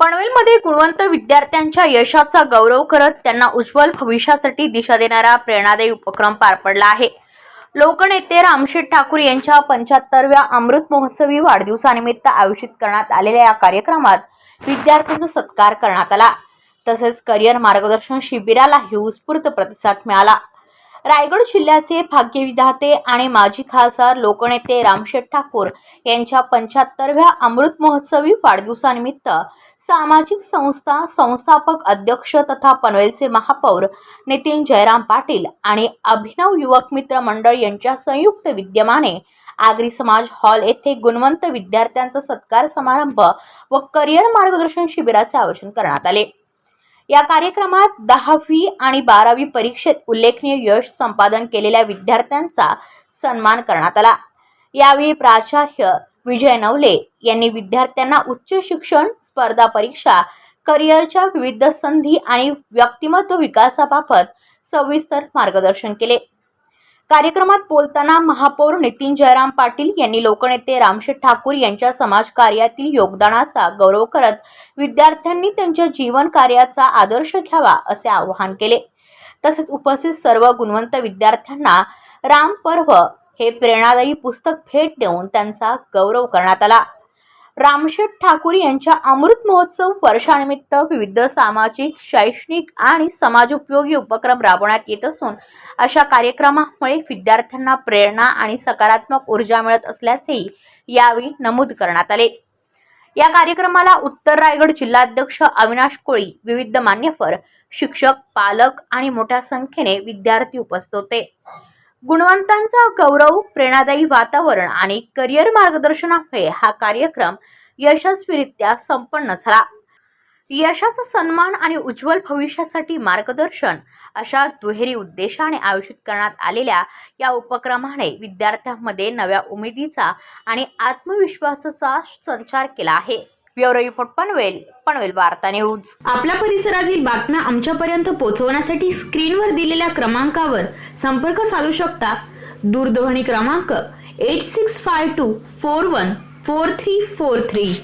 पनवेलमध्ये गुणवंत विद्यार्थ्यांच्या यशाचा गौरव करत त्यांना उज्ज्वल भविष्यासाठी दिशा देणारा प्रेरणादायी उपक्रम पार पडला आहे। लोकनेते रामशेठ ठाकूर यांच्या 75व्या अमृत महोत्सवी वाढदिवसानिमित्त आयोजित करण्यात आलेल्या या कार्यक्रमात विद्यार्थ्यांचा सत्कार करण्यात आला। तसेच करिअर मार्गदर्शन शिबिरालाही उत्स्फूर्त प्रतिसाद मिळाला। रायगड जिल्ह्याचे भाग्यविधाते आणि माजी खासदार लोकनेते रामशेठ ठाकूर यांच्या 75व्या अमृत महोत्सवी वाढदिवसानिमित्त सामाजिक संस्था संस्थापक अध्यक्ष तथा पनवेलचे महापौर नितीन जयराम पाटील आणि अभिनव युवक मित्र मंडळ यांच्या संयुक्त विद्यमाने आगरी समाज हॉल येथे गुणवंत विद्यार्थ्यांचा सत्कार समारंभ व करिअर मार्गदर्शन शिबिराचे आयोजन करण्यात आले। या कार्यक्रमात 10वी आणि 12वी परीक्षेत उल्लेखनीय यश संपादन केलेल्या विद्यार्थ्यांचा सन्मान करण्यात आला। यावेळी प्राचार्य विजय नवले यांनी विद्यार्थ्यांना उच्च शिक्षण, स्पर्धा परीक्षा, करिअरच्या विविध संधी आणि व्यक्तिमत्व विकासाबाबत सविस्तर मार्गदर्शन केले। कार्यक्रमात बोलताना महापौर नितीन जयराम पाटील यांनी लोकनेते रामशेठ ठाकूर यांच्या समाजकार्यातील योगदानाचा गौरव करत विद्यार्थ्यांनी त्यांच्या जीवन कार्याचा आदर्श घ्यावा असे आवाहन केले। तसेच उपस्थित सर्व गुणवंत विद्यार्थ्यांना राम पर्व हे प्रेरणादायी पुस्तक भेट देऊन त्यांचा गौरव करण्यात आला। रामशेठ ठाकूर यांच्या अमृत महोत्सव वर्षानिमित्त विविध सामाजिक, शैक्षणिक आणि समाजोपयोगी उपक्रम राबवण्यात येत असून अशा कार्यक्रमामुळे विद्यार्थ्यांना प्रेरणा आणि सकारात्मक ऊर्जा मिळत असल्याचेही यावेळी नमूद करण्यात आले। या कार्यक्रमाला उत्तर रायगड जिल्हाध्यक्ष अविनाश कोळी, विविध मान्यवर, शिक्षक, पालक आणि मोठ्या संख्येने विद्यार्थी उपस्थित होते। गुणवंतांचा गौरव, प्रेरणादायी वातावरण आणि करिअर मार्गदर्शनामुळे हा कार्यक्रम यशस्वीरित्या संपन्न झाला। यशाचा सन्मान आणि उज्ज्वल भविष्यासाठी मार्गदर्शन अशा दुहेरी उद्देशाने आयोजित करण्यात आलेल्या या उपक्रमाने विद्यार्थ्यांमध्ये नव्या उमेदीचा आणि आत्मविश्वासाचा संचार केला आहे। ब्युरो रिपोर्ट पनवेल वार्ता न्यूज। आपल्या परिसरातील बातम्या आमच्यापर्यंत पोहोचवण्यासाठी स्क्रीनवर दिलेल्या क्रमांकावर संपर्क साधू शकता। दूरध्वनी क्रमांक 8652414343।